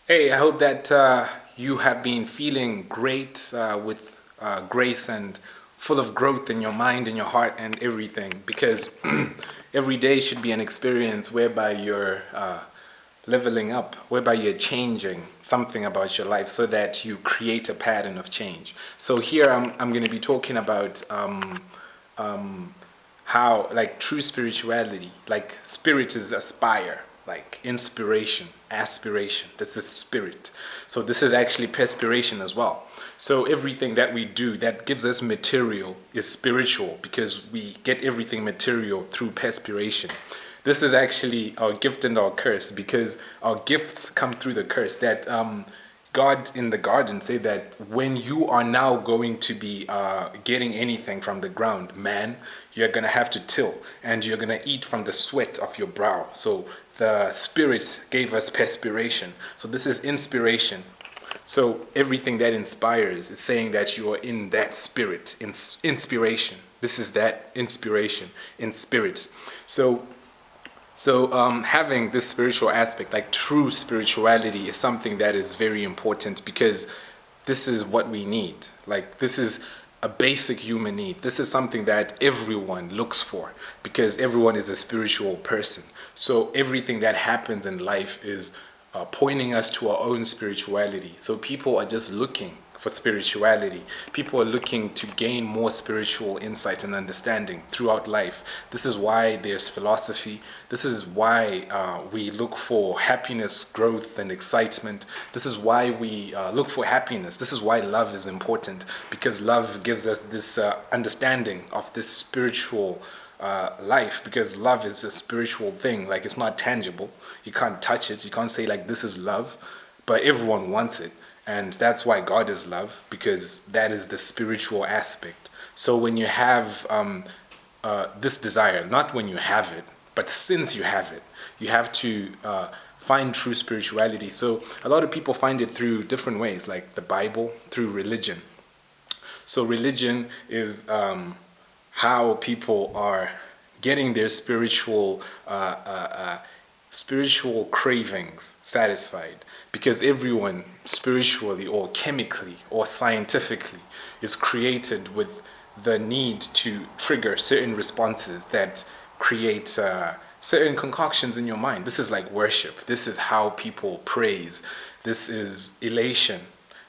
Hey, I hope that you have been feeling great with grace and full of growth in your mind and your heart and everything because every day should be an experience whereby you're leveling up, whereby you're changing something about your life so that you create a pattern of change. So here I'm going to be talking about how like true spirituality, like spirit is aspire, like inspiration, aspiration, this is spirit. So this is actually perspiration as well. So everything that we do that gives us material is spiritual because we get everything material through perspiration. This is actually our gift and our curse because our gifts come through the curse that God in the garden said that when you are now going to be getting anything from the ground, man, you're going to have to till and you're going to eat from the sweat of your brow. So the Spirit gave us perspiration. So this is inspiration. So everything that inspires is saying that you are in that spirit, inspiration. This is that inspiration in spirit. So having this spiritual aspect, like true spirituality, is something that is very important because this is what we need. Like, this is a basic human need. This is something that everyone looks for because everyone is a spiritual person. So everything that happens in life is pointing us to our own spirituality. So people are just looking for spirituality. People are looking to gain more spiritual insight and understanding throughout life. This is why there's philosophy. This is why we look for happiness, growth, and excitement. This is why we look for happiness. This is why love is important because love gives us this understanding of this spiritual life because love is a spiritual thing. Like, it's not tangible. You can't touch it. You can't say like this is love, but everyone wants it. And that's why God is love, because that is the spiritual aspect. So when you have this desire, not when you have it, but since you have it, you have to find true spirituality. So a lot of people find it through different ways, like the Bible, through religion. So religion is how people are getting their spiritual cravings satisfied because everyone spiritually or chemically or scientifically is created with the need to trigger certain responses that create certain concoctions in your mind. This is like worship. This is how people praise. This is elation,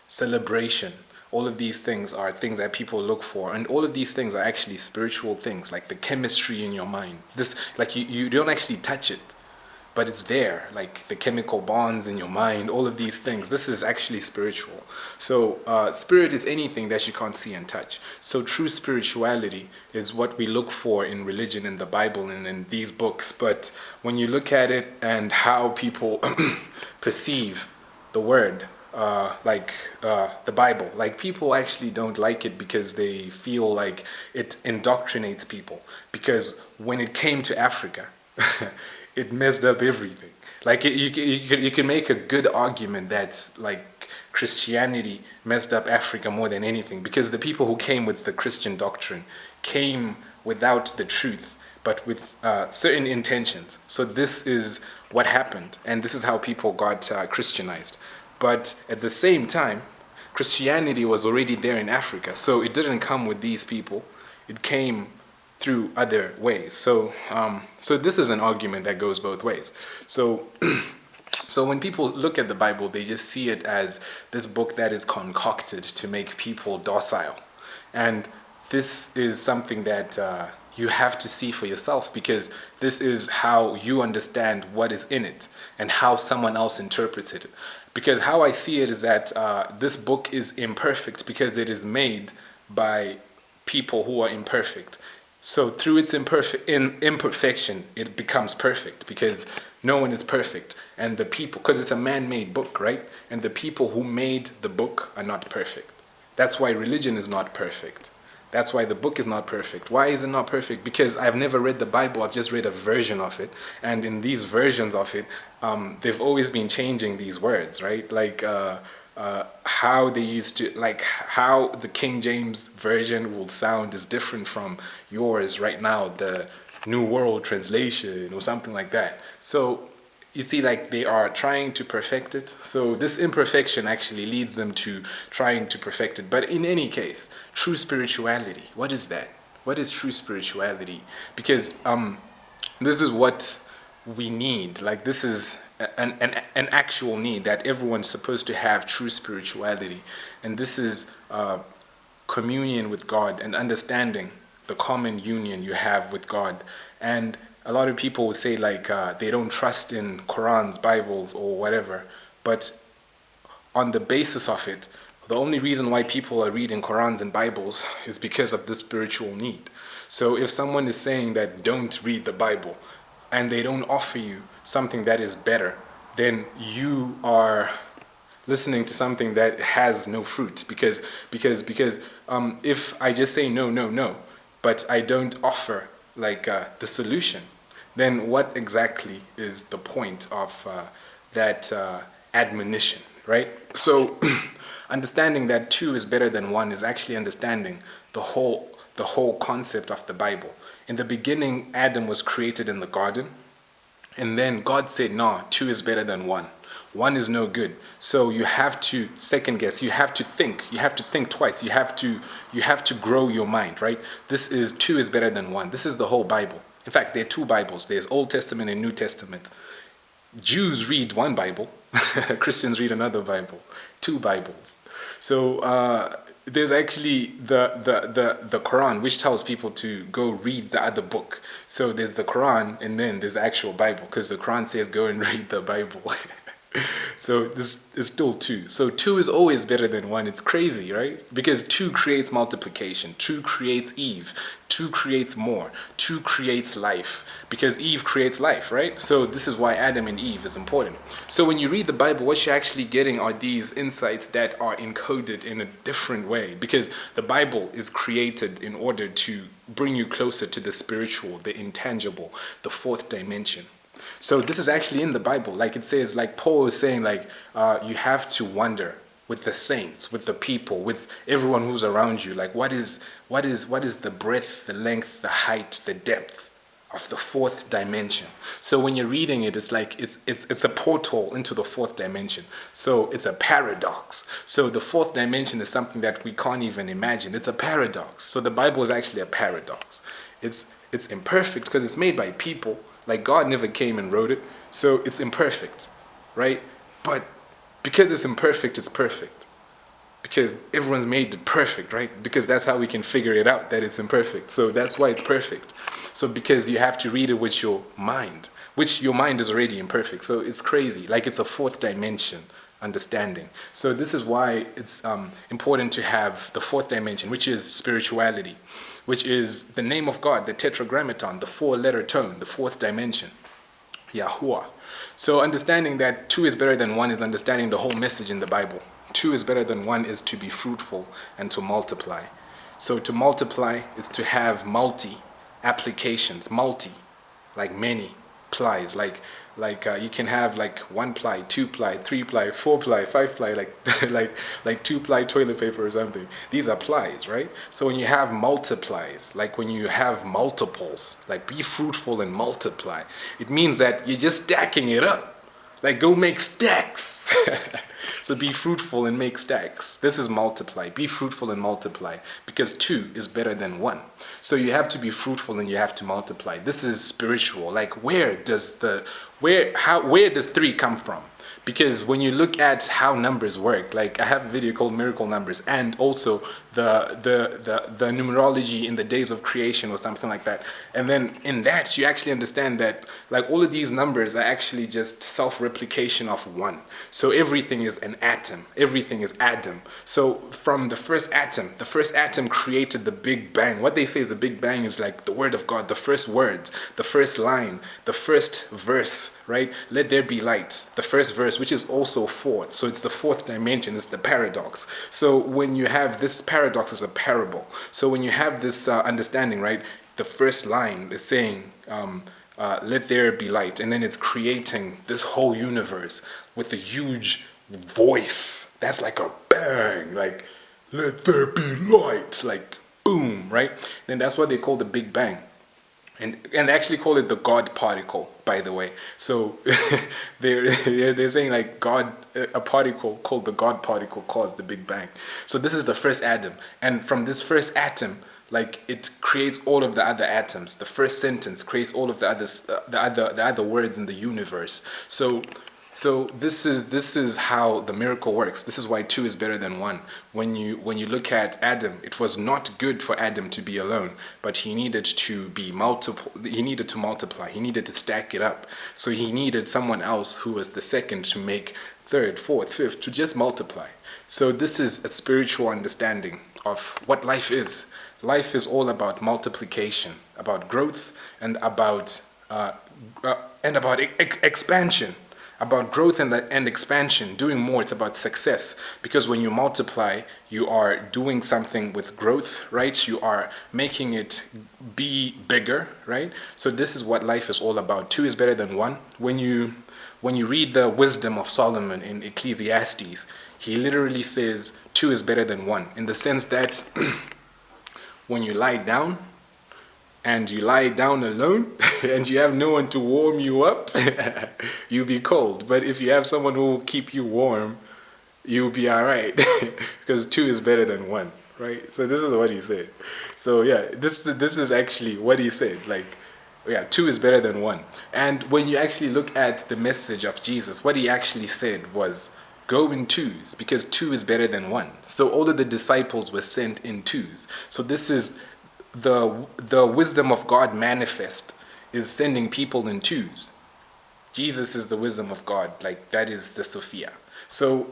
celebration. All of these things are things that people look for, and all of these things are actually spiritual things, like the chemistry in your mind. This, like, you don't actually touch it, but it's there, like the chemical bonds in your mind, all of these things. This is actually spiritual. So spirit is anything that you can't see and touch. So true spirituality is what we look for in religion, in the Bible, and in these books. But when you look at it and how people perceive the word, the Bible, like, people actually don't like it because they feel like it indoctrinates people. Because when it came to Africa, it messed up everything. Like, you can make a good argument that, like, Christianity messed up Africa more than anything because the people who came with the Christian doctrine came without the truth, but with certain intentions. So this is what happened, and this is how people got Christianized. But at the same time, Christianity was already there in Africa, so it didn't come with these people. It came through other ways. So this is an argument that goes both ways. So so when people look at the Bible, they just see it as this book that is concocted to make people docile. And this is something that you have to see for yourself because this is how you understand what is in it and how someone else interprets it. Because how I see it is that this book is imperfect because it is made by people who are imperfect. So through its imperfection, it becomes perfect because no one is perfect. And the people, because it's a man-made book, right? And the people who made the book are not perfect. That's why religion is not perfect. That's why the book is not perfect. Why is it not perfect? Because I've never read the Bible, I've just read a version of it. And in these versions of it, they've always been changing these words, right? Like how they used to, like how the King James version will sound is different from yours right now, the New World Translation or something like that. So you see, like they are trying to perfect it. So this imperfection actually leads them to trying to perfect it. But in any case, true spirituality, what is that? What is true spirituality? Because this is what we need. Like this is an actual need that everyone's supposed to have, true spirituality. And this is communion with God and understanding the common union you have with God. And a lot of people will say like they don't trust in Qurans, Bibles, or whatever. But on the basis of it, the only reason why people are reading Qurans and Bibles is because of this spiritual need. So if someone is saying that don't read the Bible and they don't offer you something that is better, then you are listening to something that has no fruit. Because if I just say no, but I don't offer like the solution, then what exactly is the point of that admonition, right? So understanding that two is better than one is actually understanding the whole concept of the Bible. In the beginning, Adam was created in the garden, and then God said, no, two is better than one. One is no good. So you have to second guess. You have to think. You have to think twice. You have to grow your mind, right? Two is better than one. This is the whole Bible. In fact, there are two Bibles. There's Old Testament and New Testament. Jews read one Bible. Christians read another Bible. Two Bibles. So there's actually the Quran, which tells people to go read the other book. So there's the Quran, and then there's the actual Bible, because the Quran says go and read the Bible. So this is still two. So two is always better than one. It's crazy, right? Because two creates multiplication. Two creates Eve. Two creates more. Two creates life. Because Eve creates life, right? So this is why Adam and Eve is important. So when you read the Bible, what you're actually getting are these insights that are encoded in a different way. Because the Bible is created in order to bring you closer to the spiritual, the intangible, the fourth dimension. So this is actually in the Bible. Like it says, like Paul is saying, like you have to wonder with the saints, with the people, with everyone who's around you. Like what is the breadth, the length, the height, the depth of the fourth dimension? So when you're reading it, it's like it's a portal into the fourth dimension. So it's a paradox. So the fourth dimension is something that we can't even imagine. It's a paradox. So the Bible is actually a paradox. It's imperfect because it's made by people. Like God never came and wrote it, so it's imperfect, right? But because it's imperfect, it's perfect. Because everyone's made it perfect, right? Because that's how we can figure it out, that it's imperfect. So that's why it's perfect. So because you have to read it with your mind, which your mind is already imperfect. So it's crazy, like it's a fourth dimension understanding. So this is why it's important to have the fourth dimension, which is spirituality, which is the name of God, the tetragrammaton, the four-letter tone, the fourth dimension, Yahuwah. So understanding that two is better than one is understanding the whole message in the Bible. Two is better than one is to be fruitful and to multiply. So to multiply is to have multi-applications, like many plies, like you can have like 1 ply, 2 ply, 3 ply, 4 ply, 5 ply, like 2 ply toilet paper or something. These are plies, right? So when you have multiplies, like when you have multiples, like be fruitful and multiply, it means that you're just stacking it up. Like go make stacks. So be fruitful and make stacks. This is multiply. Be fruitful and multiply, because two is better than one. So you have to be fruitful and you have to multiply. This is spiritual. Like where does 3 come from? Because when you look at how numbers work, like I have a video called Miracle Numbers, and also the numerology in the days of creation or something like that. And then in that, you actually understand that like all of these numbers are actually just self-replication of one. So everything is an atom. Everything is Adam. So from the first atom created the Big Bang. What they say is the Big Bang is like the word of God, the first words, the first line, the first verse, right? Let there be light. The first verse, which is also fourth. So it's the fourth dimension, it's the paradox. So when you have this paradox is a parable. So when you have this understanding, right, the first line is saying, let there be light. And then it's creating this whole universe with a huge voice. That's like a bang, like, let there be light, like boom, right? Then that's what they call the Big Bang. and they actually call it the God particle, by the way. So they're saying like God, a particle called the God particle caused the Big Bang. So this is the first atom, and from this first atom, like it creates all of the other atoms. The first sentence creates all of the others, the other words in the universe. So this is how the miracle works. This is why two is better than one. When you look at Adam, it was not good for Adam to be alone, but he needed to be multiple. He needed to multiply. He needed to stack it up. So he needed someone else who was the second to make third, fourth, fifth, to just multiply. So this is a spiritual understanding of what life is. Life is all about multiplication, about growth, and about expansion. About growth and expansion, doing more. It's about success, because when you multiply, you are doing something with growth, right? You are making it be bigger, right? So this is what life is all about. Two is better than one. When you read the wisdom of Solomon in Ecclesiastes, he literally says two is better than one, in the sense that when you lie down, and you lie down alone and you have no one to warm you up, you'll be cold. But if you have someone who will keep you warm, you'll be all right, because two is better than one, right? So this is what he said. So yeah, this is actually what he said. Like, yeah, two is better than one. And when you actually look at the message of Jesus, what he actually said was, go in twos, because two is better than one. So all of the disciples were sent in twos. So this is the wisdom of God manifest, is sending people in twos. Jesus is the wisdom of God, like that is the Sophia. So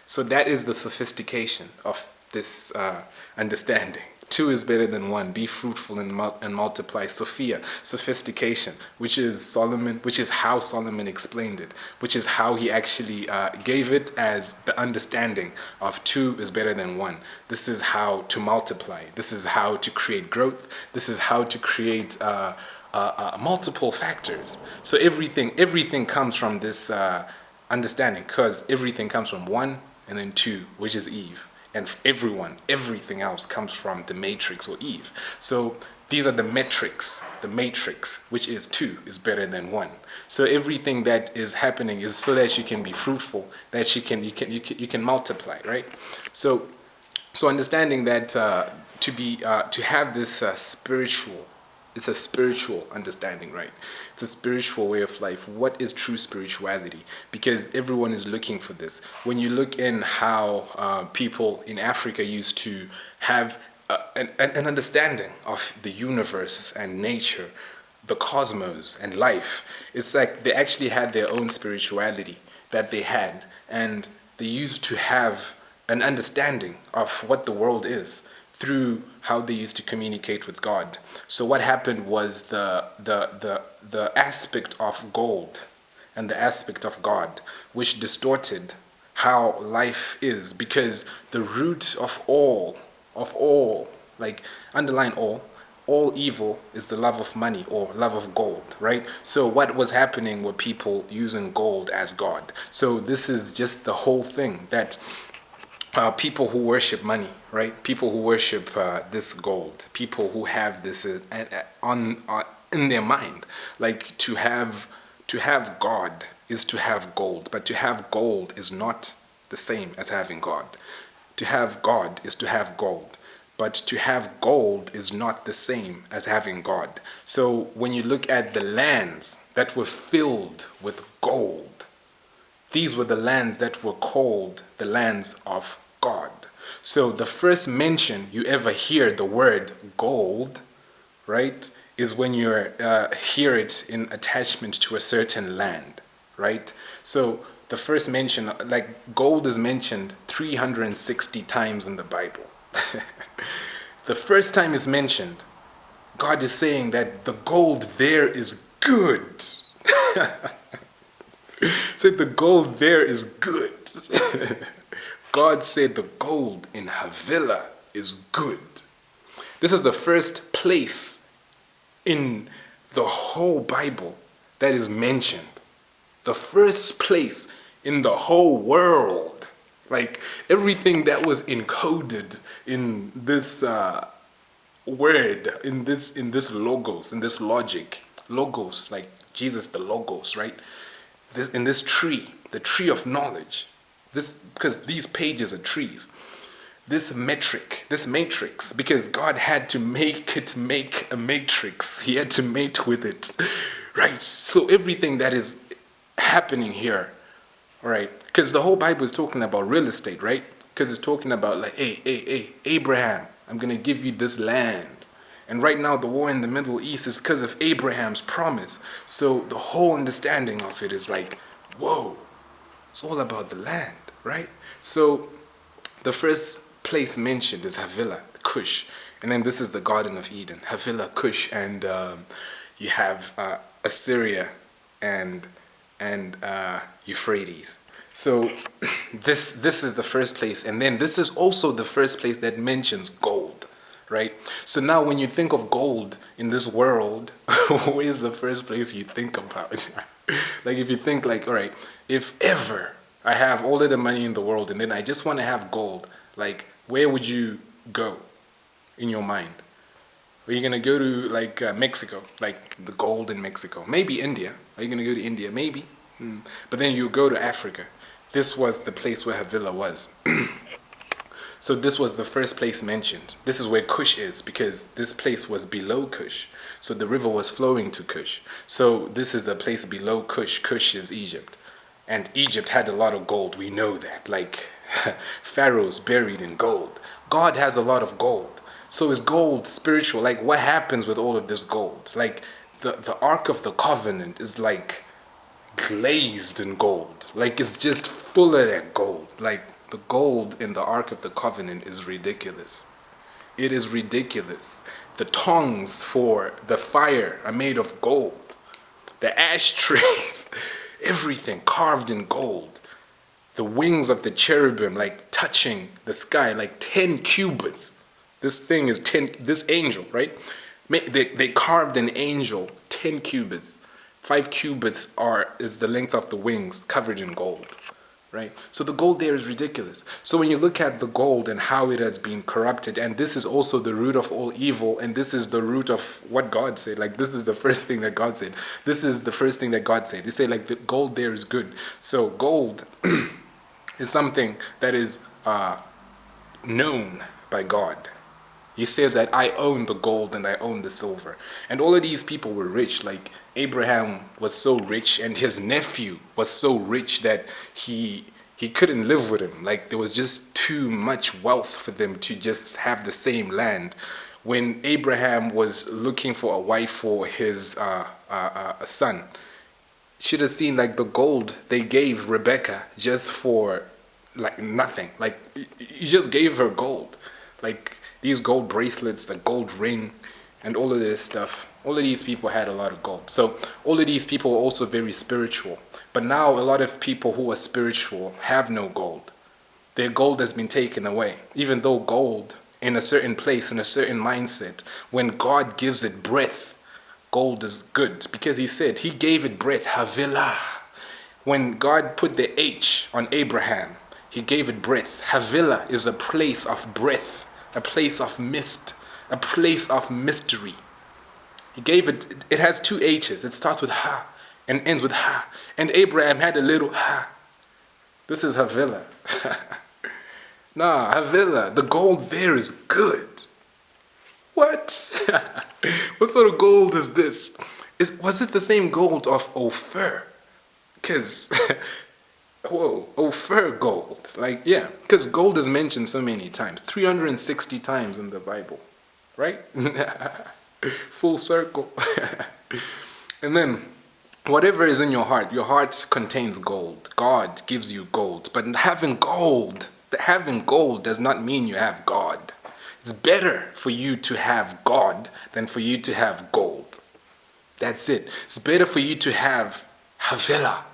so that is the sophistication of this understanding. Two is better than one. Be fruitful and multiply. Sophia, sophistication, which is how Solomon explained it, which is how he actually gave it as the understanding of two is better than one. This is how to multiply. This is how to create growth. This is how to create multiple factors. So everything comes from this understanding, because everything comes from one and then two, which is Eve. And everything else comes from the matrix or Eve. So these are the metrics. The matrix, which is two, is better than one. So everything that is happening is so that you can be fruitful, that you can multiply, right? So understanding that to have this spiritual. It's a spiritual understanding, right? It's a spiritual way of life. What is true spirituality? Because everyone is looking for this. When you look in how people in Africa used to have an understanding of the universe and nature, the cosmos and life, it's like they actually had their own spirituality that they had, and they used to have an understanding of what the world is through how they used to communicate with God. So what happened was the aspect of gold and the aspect of God, which distorted how life is, because the root of all, like underline all evil is the love of money or love of gold, right? So what was happening were people using gold as God. So this is just the whole thing that people who worship money, right? People who worship this gold, people who have this in their mind, like to have God is to have gold, but to have gold is not the same as having God. To have God is to have gold, but to have gold is not the same as having God. So when you look at the lands that were filled with gold, these were the lands that were called the lands of God. So the first mention you ever hear the word gold, right, is when you hear it in attachment to a certain land, right? So the first mention, like gold is mentioned 360 times in the Bible. The first time it's mentioned, God is saying that the gold there is good. Said the gold there is good. God said the gold in Havilah is good. This is the first place in the whole Bible that is mentioned. The first place in the whole world. Like everything that was encoded in this word, in this logos, in this logic, logos, like Jesus, the logos, right? In this tree, the tree of knowledge, this, because these pages are trees, this matrix, because God had to make a matrix. He had to mate with it, right? So everything that is happening here, right? Because the whole Bible is talking about real estate, right? Because it's talking about like, hey, Abraham, I'm going to give you this land. And right now the war in the Middle East is because of Abraham's promise. So the whole understanding of it is like, whoa, it's all about the land, right? So the first place mentioned is Havilah, Cush. And then this is the Garden of Eden, Havilah, Cush, and you have Assyria and Euphrates. So this is the first place, and then this is also the first place that mentions gold, right? So now when you think of gold in this world, where's the first place you think about? Like if you think like, all right, if ever I have all of the money in the world and then I just want to have gold, like where would you go in your mind? Are you gonna go to like Mexico, like the gold in Mexico? Maybe India. Are you gonna go to India? Maybe. But then you go to Africa. This was the place where Havilah was. So this was the first place mentioned. This is where Cush is, because this place was below Cush. So the river was flowing to Cush. So this is the place below Cush. Cush is Egypt. And Egypt had a lot of gold. We know that. Like pharaohs buried in gold. God has a lot of gold. So is gold spiritual? Like what happens with all of this gold? Like the Ark of the Covenant is like glazed in gold. Like it's just full of that gold. Like the gold in the Ark of the Covenant is ridiculous. It is ridiculous. The tongues for the fire are made of gold. The ashtrays, everything carved in gold. The wings of the cherubim like touching the sky, like 10 cubits. This thing is 10, this angel, right? They carved an angel 10 cubits. 5 cubits is the length of the wings covered in gold, right? So the gold there is ridiculous. So when you look at the gold and how it has been corrupted, and this is also the root of all evil, and this is the root of what God said. Like this is the first thing that God said. This is the first thing that God said. They say like the gold there is good. So gold is something that is known by God. He says that I own the gold and I own the silver. And all of these people were rich. Like Abraham was so rich and his nephew was so rich that he couldn't live with him. Like there was just too much wealth for them to just have the same land. When Abraham was looking for a wife for his son, should have seen like the gold they gave Rebecca just for like nothing. Like he just gave her gold. Like these gold bracelets, the gold ring, and all of this stuff. All of these people had a lot of gold. So all of these people were also very spiritual. But now a lot of people who are spiritual have no gold. Their gold has been taken away. Even though gold, in a certain place, in a certain mindset, when God gives it breath, gold is good. Because he said, he gave it breath, Havilah. When God put the H on Abraham, he gave it breath. Havilah is a place of breath. A place of mist, a place of mystery. He gave it, it has 2 H's. It starts with ha and ends with ha. And Abraham had a little ha. This is Havilah. Nah, Havilah, the gold there is good. What? What sort of gold is this? Was it the same gold of Ophir? Because whoa, Ophir gold. Like, yeah, because gold is mentioned so many times. 360 times in the Bible, right? Full circle. And then, whatever is in your heart contains gold. God gives you gold. But having gold does not mean you have God. It's better for you to have God than for you to have gold. That's it. It's better for you to have Havilah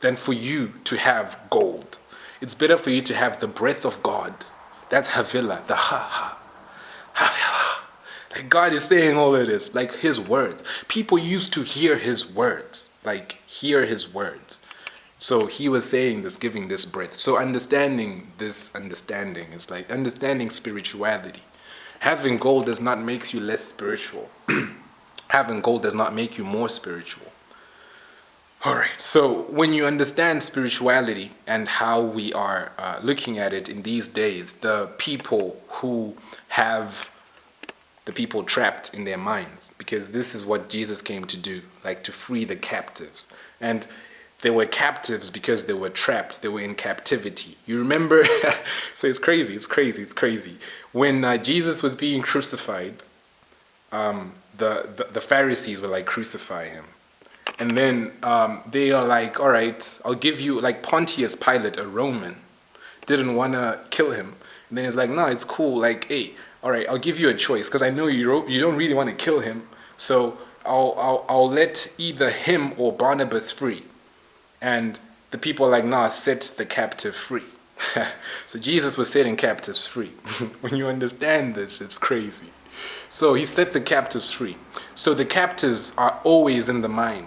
than for you to have gold. It's better for you to have the breath of God. That's Havilah, the Havilah. Like God is saying all of this, like his words. People used to hear his words, like hear his words. So he was saying this, giving this breath. So understanding this understanding is like understanding spirituality. Having gold does not make you less spiritual. Having gold does not make you more spiritual. All right, so when you understand spirituality and how we are looking at it in these days, the people trapped in their minds, because this is what Jesus came to do, like to free the captives. And they were captives because they were trapped, they were in captivity. You remember? So it's crazy. When Jesus was being crucified, the Pharisees were like, crucify him. And then they are like, all right, I'll give you, like Pontius Pilate, a Roman, didn't want to kill him. And then he's like, no, it's cool. Like, hey, all right, I'll give you a choice because I know you don't really want to kill him. So I'll let either him or Barnabas free. And the people are like, nah, set the captive free. So Jesus was setting captives free. When you understand this, it's crazy. So he set the captives free. So the captives are always in the mind.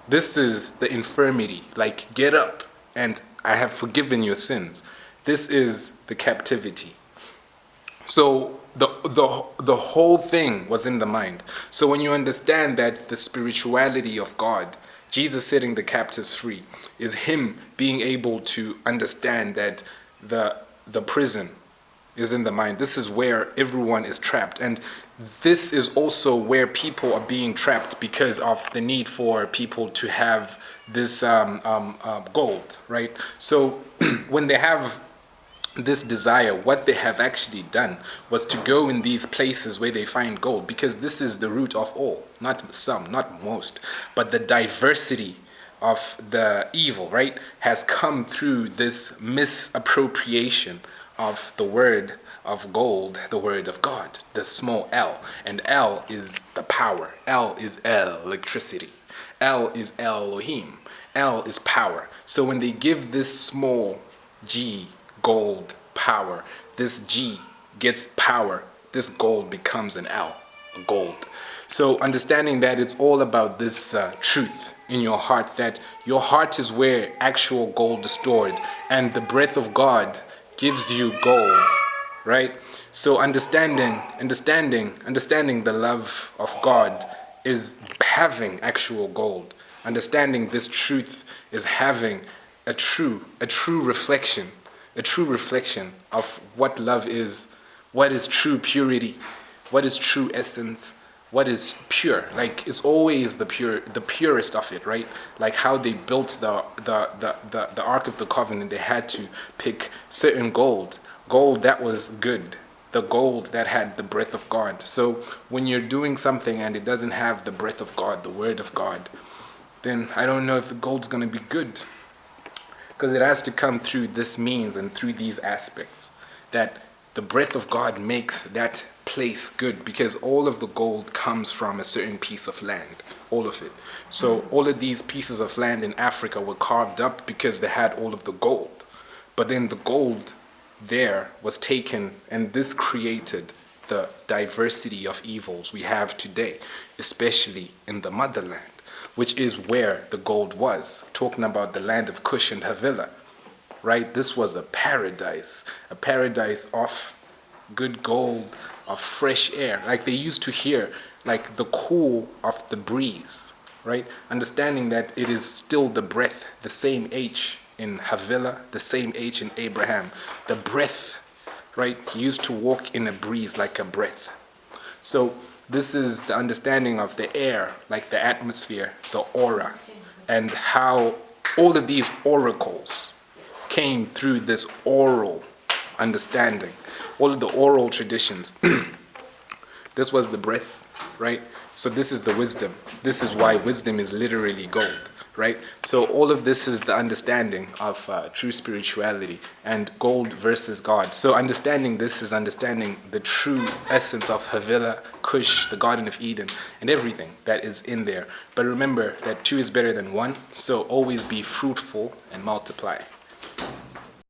This is the infirmity, like get up and I have forgiven your sins. This is the captivity. So the whole thing was in the mind. So when you understand that the spirituality of God, Jesus setting the captives free, is him being able to understand that the prison is in the mind. This is where everyone is trapped. And this is also where people are being trapped because of the need for people to have this gold, right? So when they have this desire, what they have actually done was to go in these places where they find gold, because this is the root of all, not some, not most, but the diversity of the evil, right, has come through this misappropriation of the word of gold, the word of God, the small L. And L is the power. L is El, electricity. L is Elohim. L is power. So when they give this small G, gold, power, this G gets power, this gold becomes an L, a gold. So understanding that it's all about this truth in your heart, that your heart is where actual gold is stored, and the breath of God gives you gold, right? So understanding the love of God is having actual gold. Understanding this truth is having a true reflection of what love is, what is true purity, what is true essence, what is pure. Like it's always the purest of it, right? Like how they built the Ark of the Covenant, they had to pick certain gold that was good, the gold that had the breath of God. So when you're doing something and it doesn't have the breath of God, the word of God, then I don't know if the gold's going to be good, because it has to come through this means and through these aspects, that the breath of God makes that place good, because all of the gold comes from a certain piece of land, all of it. So all of these pieces of land in Africa were carved up because they had all of the gold. But then the gold there was taken, and this created the diversity of evils we have today, especially in the motherland, which is where the gold was. Talking about the land of Cush and Havilah, right? This was a paradise of good gold, of fresh air. Like they used to hear like the cool of the breeze, right? Understanding that it is still the breath, the same H in Havilah, the same H in Abraham. The breath, right? He used to walk in a breeze like a breath. So this is the understanding of the air, like the atmosphere, the aura, and how all of these oracles came through this oral understanding, all of the oral traditions. This was the breath, right? So this is the wisdom. This is why wisdom is literally gold, right? So all of this is the understanding of true spirituality and gold versus God. So understanding this is understanding the true essence of Havilah, Cush, the Garden of Eden, and everything that is in there. But remember that two is better than one, so always be fruitful and multiply.